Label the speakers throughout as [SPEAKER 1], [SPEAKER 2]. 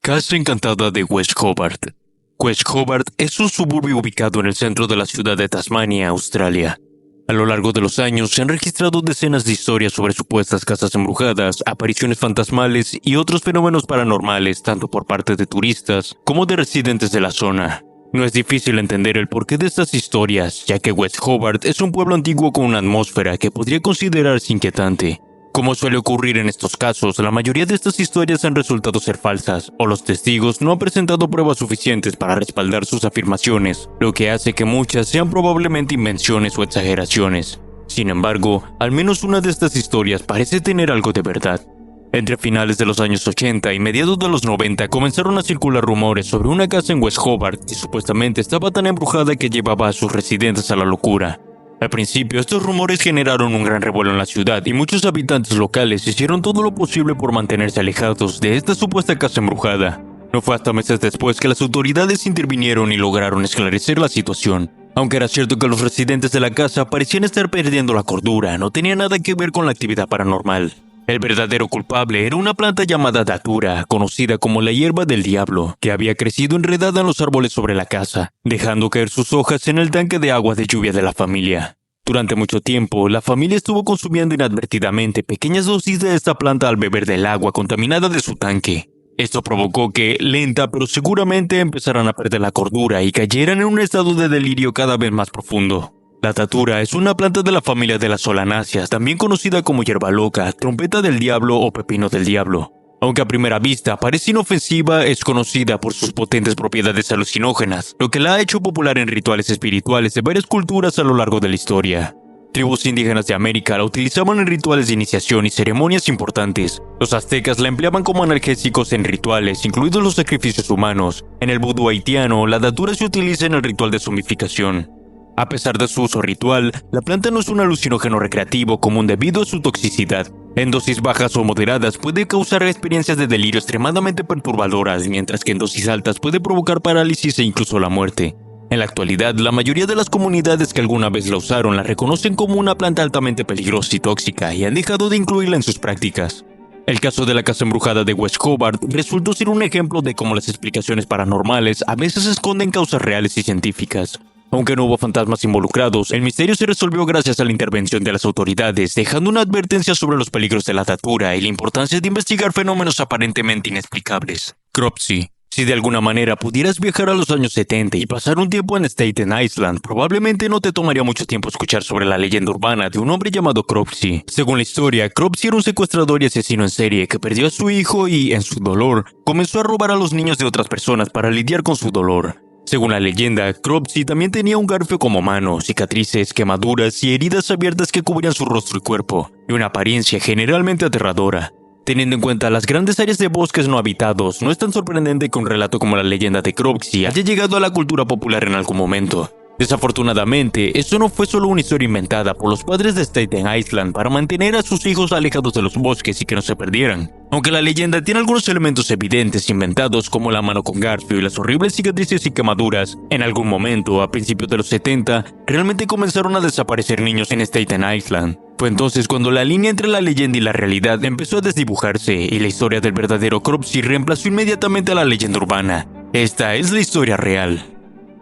[SPEAKER 1] Casa encantada de West Hobart. West Hobart es un suburbio ubicado en el centro de la ciudad de Tasmania, Australia. A lo largo de los años se han registrado decenas de historias sobre supuestas casas embrujadas, apariciones fantasmales y otros fenómenos paranormales tanto por parte de turistas como de residentes de la zona. No es difícil entender el porqué de estas historias, ya que West Hobart es un pueblo antiguo con una atmósfera que podría considerarse inquietante. Como suele ocurrir en estos casos, la mayoría de estas historias han resultado ser falsas, o los testigos no han presentado pruebas suficientes para respaldar sus afirmaciones, lo que hace que muchas sean probablemente invenciones o exageraciones. Sin embargo, al menos una de estas historias parece tener algo de verdad. Entre finales de los años 80 y mediados de los 90 comenzaron a circular rumores sobre una casa en West Hobart que supuestamente estaba tan embrujada que llevaba a sus residentes a la locura. Al principio, estos rumores generaron un gran revuelo en la ciudad y muchos habitantes locales hicieron todo lo posible por mantenerse alejados de esta supuesta casa embrujada. No fue hasta meses después que las autoridades intervinieron y lograron esclarecer la situación. Aunque era cierto que los residentes de la casa parecían estar perdiendo la cordura, no tenía nada que ver con la actividad paranormal. El verdadero culpable era una planta llamada datura, conocida como la hierba del diablo, que había crecido enredada en los árboles sobre la casa, dejando caer sus hojas en el tanque de agua de lluvia de la familia. Durante mucho tiempo, la familia estuvo consumiendo inadvertidamente pequeñas dosis de esta planta al beber del agua contaminada de su tanque. Esto provocó que, lenta pero seguramente, empezaran a perder la cordura y cayeran en un estado de delirio cada vez más profundo. La datura es una planta de la familia de las solanáceas, también conocida como hierba loca, trompeta del diablo o pepino del diablo. Aunque a primera vista parece inofensiva, es conocida por sus potentes propiedades alucinógenas, lo que la ha hecho popular en rituales espirituales de varias culturas a lo largo de la historia. Tribus indígenas de América la utilizaban en rituales de iniciación y ceremonias importantes. Los aztecas la empleaban como analgésicos en rituales, incluidos los sacrificios humanos. En el vudú haitiano, la datura se utiliza en el ritual de zombificación. A pesar de su uso ritual, la planta no es un alucinógeno recreativo común debido a su toxicidad. En dosis bajas o moderadas puede causar experiencias de delirio extremadamente perturbadoras, mientras que en dosis altas puede provocar parálisis e incluso la muerte. En la actualidad, la mayoría de las comunidades que alguna vez la usaron la reconocen como una planta altamente peligrosa y tóxica y han dejado de incluirla en sus prácticas. El caso de la casa embrujada de West Hobart resultó ser un ejemplo de cómo las explicaciones paranormales a veces esconden causas reales y científicas. Aunque no hubo fantasmas involucrados, el misterio se resolvió gracias a la intervención de las autoridades, dejando una advertencia sobre los peligros de la datura y la importancia de investigar fenómenos aparentemente inexplicables. Cropsey. Si de alguna manera pudieras viajar a los años 70 y pasar un tiempo en Staten Island, probablemente no te tomaría mucho tiempo escuchar sobre la leyenda urbana de un hombre llamado Cropsey. Según la historia, Cropsey era un secuestrador y asesino en serie que perdió a su hijo y, en su dolor, comenzó a robar a los niños de otras personas para lidiar con su dolor. Según la leyenda, Cropsey también tenía un garfio como mano, cicatrices, quemaduras y heridas abiertas que cubrían su rostro y cuerpo, y una apariencia generalmente aterradora. Teniendo en cuenta las grandes áreas de bosques no habitados, no es tan sorprendente que un relato como la leyenda de Cropsey haya llegado a la cultura popular en algún momento. Desafortunadamente, esto no fue solo una historia inventada por los padres de Staten Island para mantener a sus hijos alejados de los bosques y que no se perdieran. Aunque la leyenda tiene algunos elementos evidentes inventados como la mano con garfio y las horribles cicatrices y quemaduras, en algún momento, a principios de los 70, realmente comenzaron a desaparecer niños en Staten Island. Fue entonces cuando la línea entre la leyenda y la realidad empezó a desdibujarse y la historia del verdadero Cropsey reemplazó inmediatamente a la leyenda urbana. Esta es la historia real.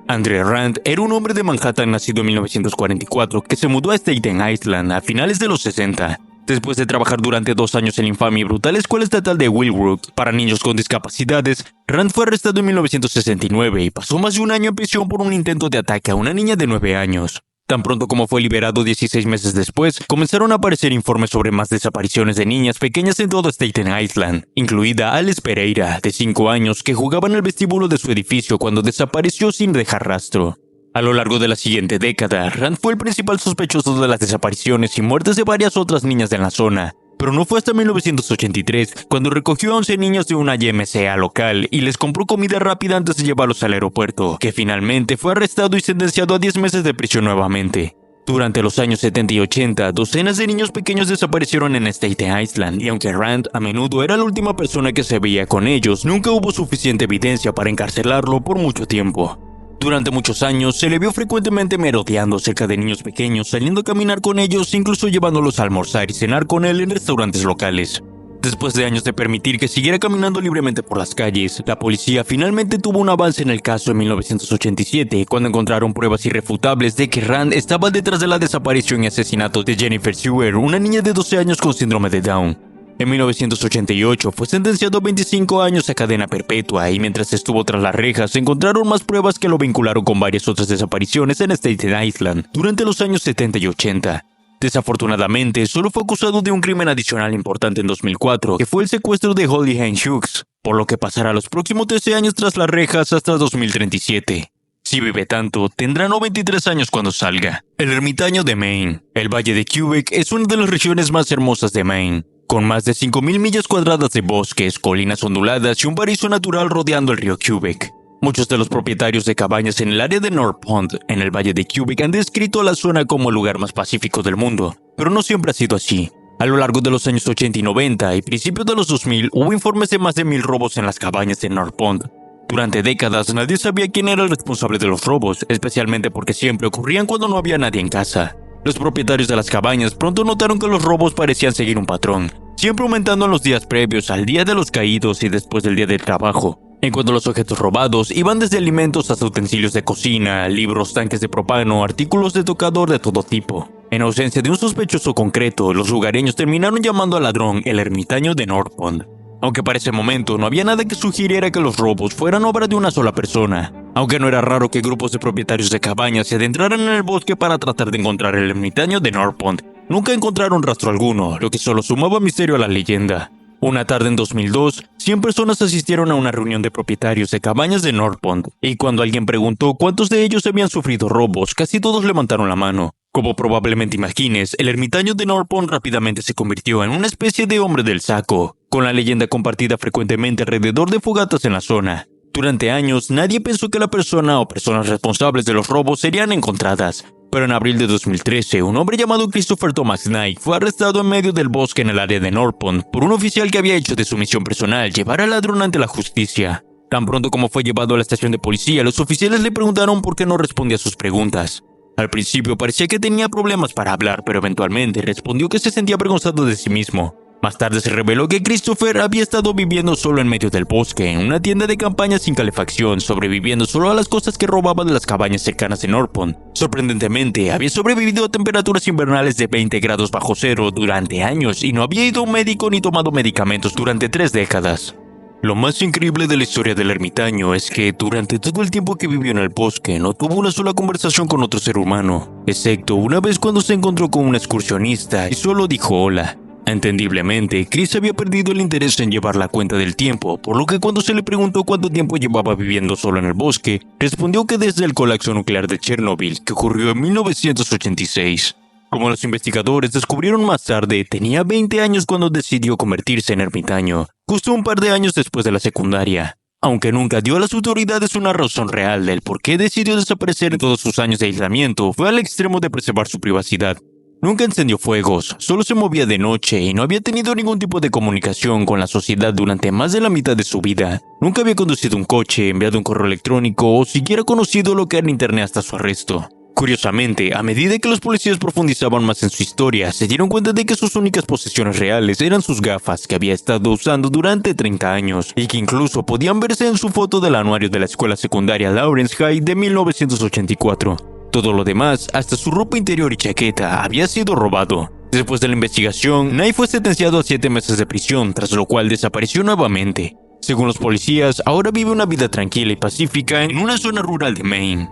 [SPEAKER 1] Andre Rand era un hombre de Manhattan nacido en 1944 que se mudó a Staten Island a finales de los 60. Después de trabajar durante 2 años en la infame y brutal escuela estatal de Willowbrook para niños con discapacidades, Rand fue arrestado en 1969 y pasó más de un año en prisión por un intento de ataque a una niña de 9 años. Tan pronto como fue liberado 16 meses después, comenzaron a aparecer informes sobre más desapariciones de niñas pequeñas en todo Staten Island, incluida Alice Pereira, de 5 años, que jugaba en el vestíbulo de su edificio cuando desapareció sin dejar rastro. A lo largo de la siguiente década, Rand fue el principal sospechoso de las desapariciones y muertes de varias otras niñas de la zona, pero no fue hasta 1983 cuando recogió a 11 niños de una YMCA local y les compró comida rápida antes de llevarlos al aeropuerto, que finalmente fue arrestado y sentenciado a 10 meses de prisión nuevamente. Durante los años 70 y 80, docenas de niños pequeños desaparecieron en Staten Island, y aunque Rand a menudo era la última persona que se veía con ellos, nunca hubo suficiente evidencia para encarcelarlo por mucho tiempo. Durante muchos años se le vio frecuentemente merodeando cerca de niños pequeños, saliendo a caminar con ellos, incluso llevándolos a almorzar y cenar con él en restaurantes locales. Después de años de permitir que siguiera caminando libremente por las calles, la policía finalmente tuvo un avance en el caso en 1987, cuando encontraron pruebas irrefutables de que Rand estaba detrás de la desaparición y asesinato de Jennifer Seward, una niña de 12 años con síndrome de Down. En 1988 fue sentenciado a 25 años a cadena perpetua y mientras estuvo tras las rejas se encontraron más pruebas que lo vincularon con varias otras desapariciones en Staten Island durante los años 70 y 80. Desafortunadamente, solo fue acusado de un crimen adicional importante en 2004, que fue el secuestro de Holly Ann Hughes, por lo que pasará los próximos 13 años tras las rejas hasta 2037. Si vive tanto, tendrá 93 años cuando salga. El ermitaño de Maine. El Valle de Quebec es una de las regiones más hermosas de Maine, con más de 5.000 millas cuadradas de bosques, colinas onduladas y un paraíso natural rodeando el río Quebec. Muchos de los propietarios de cabañas en el área de North Pond, en el Valle de Quebec, han descrito a la zona como el lugar más pacífico del mundo, pero no siempre ha sido así. A lo largo de los años 80 y 90 y principios de los 2000 hubo informes de más de 1.000 robos en las cabañas de North Pond. Durante décadas nadie sabía quién era el responsable de los robos, especialmente porque siempre ocurrían cuando no había nadie en casa. Los propietarios de las cabañas pronto notaron que los robos parecían seguir un patrón, siempre aumentando en los días previos al Día de los Caídos y después del Día del Trabajo. En cuanto a los objetos robados, iban desde alimentos hasta utensilios de cocina, libros, tanques de propano, artículos de tocador de todo tipo. En ausencia de un sospechoso concreto, los lugareños terminaron llamando al ladrón el ermitaño de North Pond. Aunque para ese momento no había nada que sugiriera que los robos fueran obra de una sola persona. Aunque no era raro que grupos de propietarios de cabañas se adentraran en el bosque para tratar de encontrar el ermitaño de North Pond, nunca encontraron rastro alguno, lo que solo sumaba misterio a la leyenda. Una tarde en 2002, 100 personas asistieron a una reunión de propietarios de cabañas de North Pond, y cuando alguien preguntó cuántos de ellos habían sufrido robos, casi todos levantaron la mano. Como probablemente imagines, el ermitaño de North Pond rápidamente se convirtió en una especie de hombre del saco, con la leyenda compartida frecuentemente alrededor de fogatas en la zona. Durante años, nadie pensó que la persona o personas responsables de los robos serían encontradas, pero en abril de 2013, un hombre llamado Christopher Thomas Knight fue arrestado en medio del bosque en el área de North Pond por un oficial que había hecho de su misión personal llevar al ladrón ante la justicia. Tan pronto como fue llevado a la estación de policía, los oficiales le preguntaron por qué no respondía a sus preguntas. Al principio parecía que tenía problemas para hablar, pero eventualmente respondió que se sentía avergonzado de sí mismo. Más tarde se reveló que Christopher había estado viviendo solo en medio del bosque, en una tienda de campaña sin calefacción, sobreviviendo solo a las cosas que robaba de las cabañas cercanas de North Pond. Sorprendentemente, había sobrevivido a temperaturas invernales de 20 grados bajo cero durante años y no había ido a un médico ni tomado medicamentos durante 3 décadas. Lo más increíble de la historia del ermitaño es que durante todo el tiempo que vivió en el bosque no tuvo una sola conversación con otro ser humano, excepto una vez cuando se encontró con un excursionista y solo dijo hola. Entendiblemente, Chris había perdido el interés en llevar la cuenta del tiempo, por lo que cuando se le preguntó cuánto tiempo llevaba viviendo solo en el bosque, respondió que desde el colapso nuclear de Chernobyl, que ocurrió en 1986. Como los investigadores descubrieron más tarde, tenía 20 años cuando decidió convertirse en ermitaño, justo un par de años después de la secundaria. Aunque nunca dio a las autoridades una razón real del por qué decidió desaparecer en todos sus años de aislamiento, fue al extremo de preservar su privacidad. Nunca encendió fuegos, solo se movía de noche y no había tenido ningún tipo de comunicación con la sociedad durante más de la mitad de su vida. Nunca había conducido un coche, enviado un correo electrónico o siquiera conocido lo que era internet hasta su arresto. Curiosamente, a medida que los policías profundizaban más en su historia, se dieron cuenta de que sus únicas posesiones reales eran sus gafas que había estado usando durante 30 años y que incluso podían verse en su foto del anuario de la escuela secundaria Lawrence High de 1984. Todo lo demás, hasta su ropa interior y chaqueta, había sido robado. Después de la investigación, Knight fue sentenciado a 7 meses de prisión, tras lo cual desapareció nuevamente. Según los policías, ahora vive una vida tranquila y pacífica en una zona rural de Maine.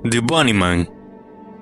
[SPEAKER 1] The Bunnyman.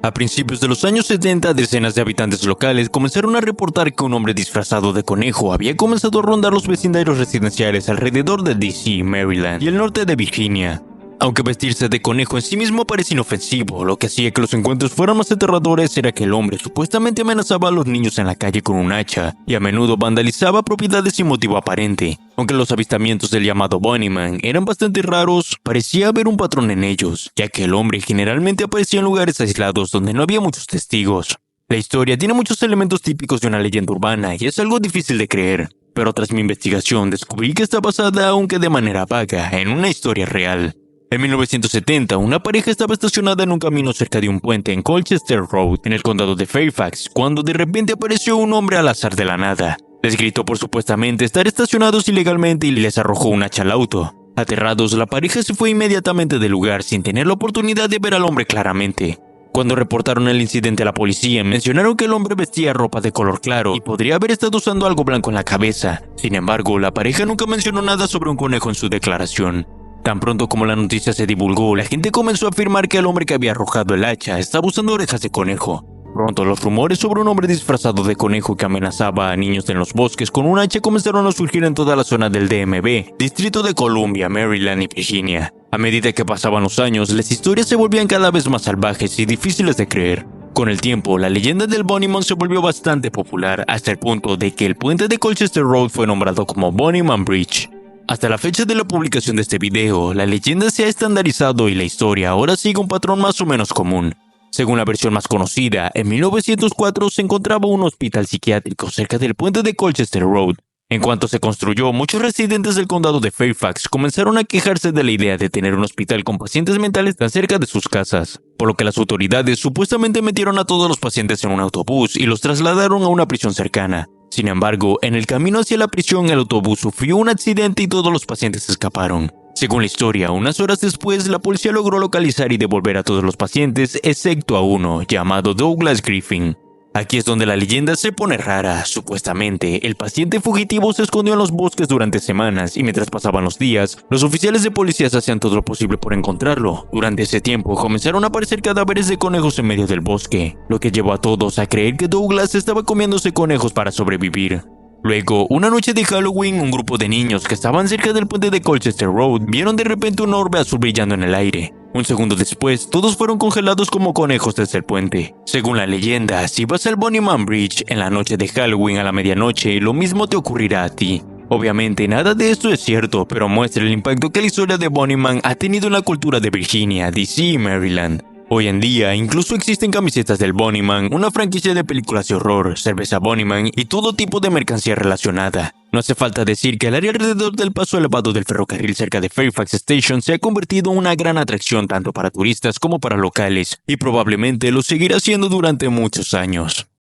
[SPEAKER 1] A principios de los años 70, decenas de habitantes locales comenzaron a reportar que un hombre disfrazado de conejo había comenzado a rondar los vecindarios residenciales alrededor de D.C., Maryland y el norte de Virginia. Aunque vestirse de conejo en sí mismo parece inofensivo, lo que hacía que los encuentros fueran más aterradores era que el hombre supuestamente amenazaba a los niños en la calle con un hacha y a menudo vandalizaba propiedades sin motivo aparente. Aunque los avistamientos del llamado Bunnyman eran bastante raros, parecía haber un patrón en ellos, ya que el hombre generalmente aparecía en lugares aislados donde no había muchos testigos. La historia tiene muchos elementos típicos de una leyenda urbana y es algo difícil de creer, pero tras mi investigación descubrí que está basada, aunque de manera vaga, en una historia real. En 1970, una pareja estaba estacionada en un camino cerca de un puente en Colchester Road, en el condado de Fairfax, cuando de repente apareció un hombre al azar de la nada. Les gritó por supuestamente estar estacionados ilegalmente y les arrojó un hacha al auto. Aterrados, la pareja se fue inmediatamente del lugar sin tener la oportunidad de ver al hombre claramente. Cuando reportaron el incidente a la policía, mencionaron que el hombre vestía ropa de color claro y podría haber estado usando algo blanco en la cabeza. Sin embargo, la pareja nunca mencionó nada sobre un conejo en su declaración. Tan pronto como la noticia se divulgó, la gente comenzó a afirmar que el hombre que había arrojado el hacha estaba usando orejas de conejo. Pronto los rumores sobre un hombre disfrazado de conejo que amenazaba a niños en los bosques con un hacha comenzaron a surgir en toda la zona del DMV, Distrito de Columbia, Maryland y Virginia. A medida que pasaban los años, las historias se volvían cada vez más salvajes y difíciles de creer. Con el tiempo, la leyenda del Bunnyman se volvió bastante popular hasta el punto de que el puente de Colchester Road fue nombrado como Bunnyman Bridge. Hasta la fecha de la publicación de este video, la leyenda se ha estandarizado y la historia ahora sigue un patrón más o menos común. Según la versión más conocida, en 1904 se encontraba un hospital psiquiátrico cerca del puente de Colchester Road. En cuanto se construyó, muchos residentes del condado de Fairfax comenzaron a quejarse de la idea de tener un hospital con pacientes mentales tan cerca de sus casas, por lo que las autoridades supuestamente metieron a todos los pacientes en un autobús y los trasladaron a una prisión cercana. Sin embargo, en el camino hacia la prisión el autobús sufrió un accidente y todos los pacientes escaparon. Según la historia, unas horas después, la policía logró localizar y devolver a todos los pacientes, excepto a uno, llamado Douglas Griffin. Aquí es donde la leyenda se pone rara. Supuestamente, el paciente fugitivo se escondió en los bosques durante semanas y mientras pasaban los días, los oficiales de policía hacían todo lo posible por encontrarlo. Durante ese tiempo, comenzaron a aparecer cadáveres de conejos en medio del bosque, lo que llevó a todos a creer que Douglas estaba comiéndose conejos para sobrevivir. Luego, una noche de Halloween, un grupo de niños que estaban cerca del puente de Colchester Road vieron de repente un orbe azul brillando en el aire. Un segundo después, todos fueron congelados como conejos desde el puente. Según la leyenda, si vas al Bunnyman Bridge en la noche de Halloween a la medianoche, lo mismo te ocurrirá a ti. Obviamente, nada de esto es cierto, pero muestra el impacto que la historia de Bunnyman ha tenido en la cultura de Virginia, DC y Maryland. Hoy en día, incluso existen camisetas del Bunnyman, una franquicia de películas de horror, cerveza Bunnyman y todo tipo de mercancía relacionada. No hace falta decir que el área alrededor del paso elevado del ferrocarril cerca de Fairfax Station se ha convertido en una gran atracción tanto para turistas como para locales, y probablemente lo seguirá siendo durante muchos años.